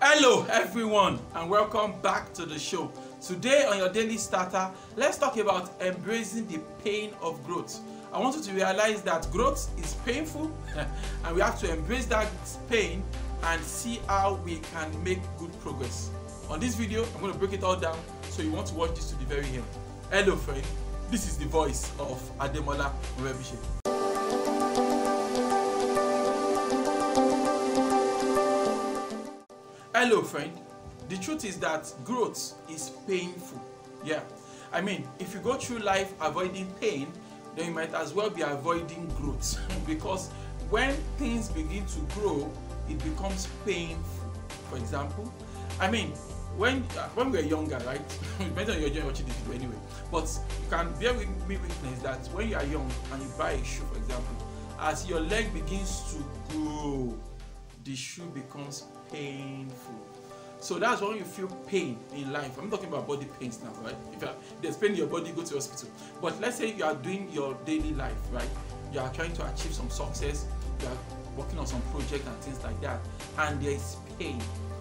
Hello everyone and welcome back to the show. Today on your daily starter, let's talk about embracing the pain of growth. I want you to realize that growth is painful and we have to embrace that pain and see how we can make good progress. On this video, I'm going to break it all down, so you want to watch this to the very end. Hello friend, this is the voice of Ademola Morebise. Hello friend, the truth is that growth is painful. Yeah, I mean, if you go through life avoiding pain, then you might as well be avoiding growth because when things begin to grow, it becomes painful. For example, I mean, when we're younger, right? It depends on your journey watching this video anyway, but you can bear with me witness that when you are young and you buy a shoe, for example, as your leg begins to grow, the shoe becomes painful. So that's when you feel pain in life. I'm talking about body pains now, right? If there's pain in your body, go to the hospital. But let's say you are doing your daily life, right? You are trying to achieve some success, you are working on some project and things like that, and there is pain,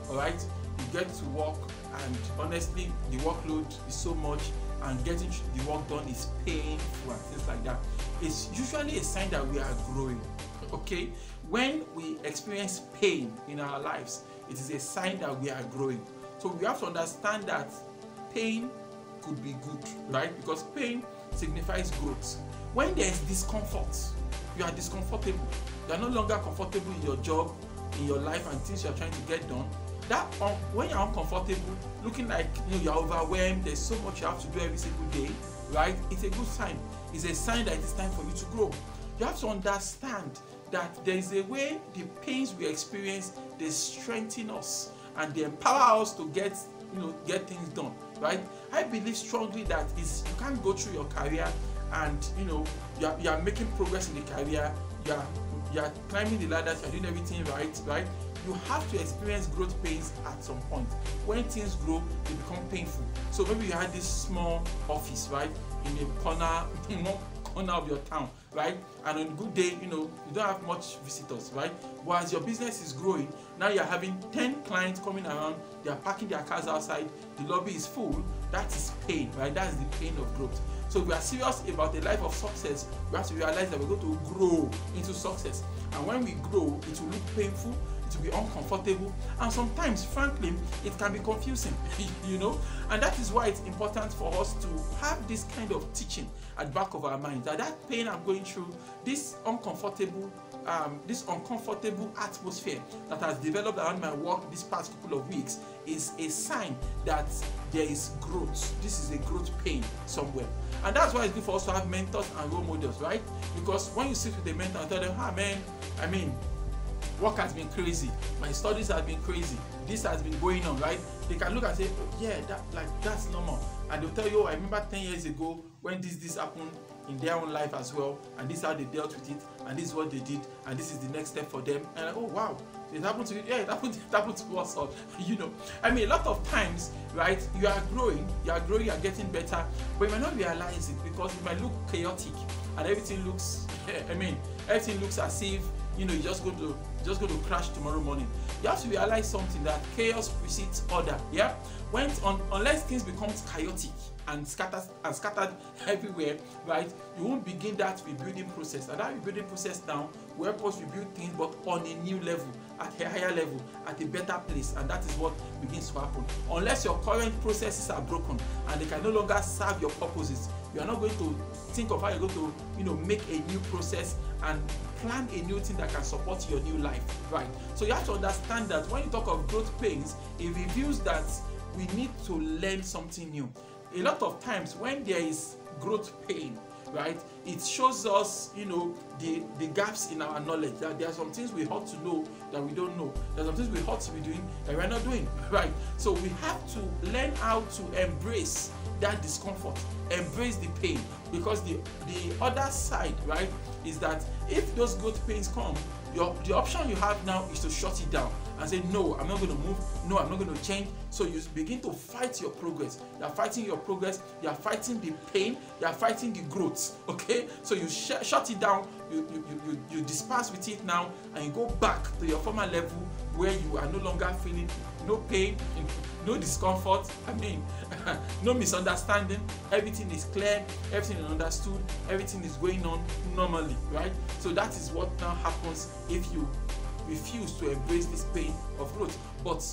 all right? You get to work, and honestly, the workload is so much, and getting the work done is painful and things like that. It's usually a sign that we are growing. Okay, when we experience pain in our lives, it is a sign that we are growing. So we have to understand that pain could be good, right? Because pain signifies growth. When there is discomfort, you are discomfortable, you are no longer comfortable in your job, in your life, and things you are trying to get done. When you are uncomfortable, looking like you are overwhelmed, there's so much you have to do every single day, right? It's a good sign. It's a sign that it's time for you to grow. You have to understand that there is a way the pains we experience, they strengthen us and they empower us to get things done, right? I believe strongly that you can't go through your career and you are making progress in the career, you are climbing the ladder, you are doing everything right? You have to experience growth pains at some point. When things grow, they become painful. So maybe you had this small office, right, in a corner of your town, right? And on a good day, you don't have much visitors, right? But as your business is growing, now you're having 10 clients coming around, they are parking their cars outside, the lobby is full. That is pain, right? That's the pain of growth. So if we are serious about a life of success, we have to realize that we're going to grow into success. And when we grow, it will look painful, it will be uncomfortable, and sometimes, frankly, it can be confusing, And that is why it's important for us to have this kind of teaching at the back of our minds, that pain I'm going through, this uncomfortable atmosphere that has developed around my work this past couple of weeks is a sign that there is growth. This is a growth pain somewhere. And that's why it's good for us to have mentors and role models, right? Because when you sit with a mentor and tell them, man, I mean, work has been crazy, my studies have been crazy, this has been going on, right? They can look and say, oh, yeah, that's normal. And they'll tell you, I remember 10 years ago when this happened in their own life as well, and this is how they dealt with it, and this is what they did, and this is the next step for them. And like, oh wow, it happened to you. Yeah, it happened to us all. I mean, a lot of times, right, you are growing, you are getting better, but you might not realize it because it might look chaotic and everything looks everything looks as if you're just going to crash tomorrow morning. You have to realize something, that chaos precedes order. Yeah, unless things become chaotic and scattered everywhere, right, you won't begin that rebuilding process. And that rebuilding process now will help us rebuild things, but on a new level, at a higher level, at a better place, and that is what begins to happen. Unless your current processes are broken and they can no longer serve your purposes, you are not going to think of how you're going to make a new process and plan a new thing that can support your new life, right? So you have to understand that when you talk of growth pains, it reveals that we need to learn something new. A lot of times when there is growth pain, right, it shows us the gaps in our knowledge, that there are some things we ought to know that we don't know, there are some things we ought to be doing that we're not doing, right? So we have to learn how to embrace that discomfort, embrace the pain, because the other side, right, is that if those growth pains come, the option you have now is to shut it down and say, no, I'm not going to move, no, I'm not going to change. So you begin to fight your progress. You are fighting your progress, you are fighting the pain, you are fighting the growth, okay? So you shut it down, you disperse with it now, and you go back to your former level where you are no longer feeling no pain, no discomfort, I mean no misunderstanding, everything is clear, everything is understood, everything is going on normally, right? So that is what now happens if you refuse to embrace this pain of growth. But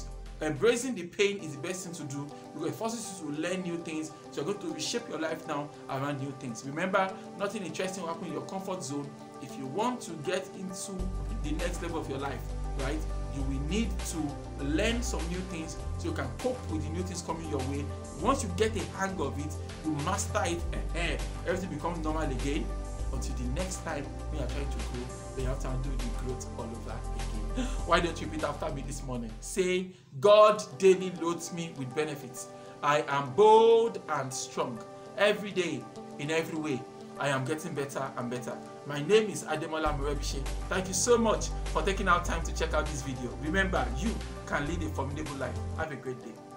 embracing the pain is the best thing to do, because it forces you to learn new things. So you're going to reshape your life now around new things. Remember, nothing interesting will happen in your comfort zone. If you want to get into the next level of your life, right, you will need to learn some new things so you can cope with the new things coming your way. Once you get a hang of it, you master it, everything becomes normal again, until the next time when you are trying to grow, then you have to do the growth all over again. Why don't you repeat after me this morning? Say, God daily loads me with benefits. I am bold and strong. Every day, in every way, I am getting better and better. My name is Ademola Morebise. Thank you so much for taking out time to check out this video. Remember, you can lead a formidable life. Have a great day.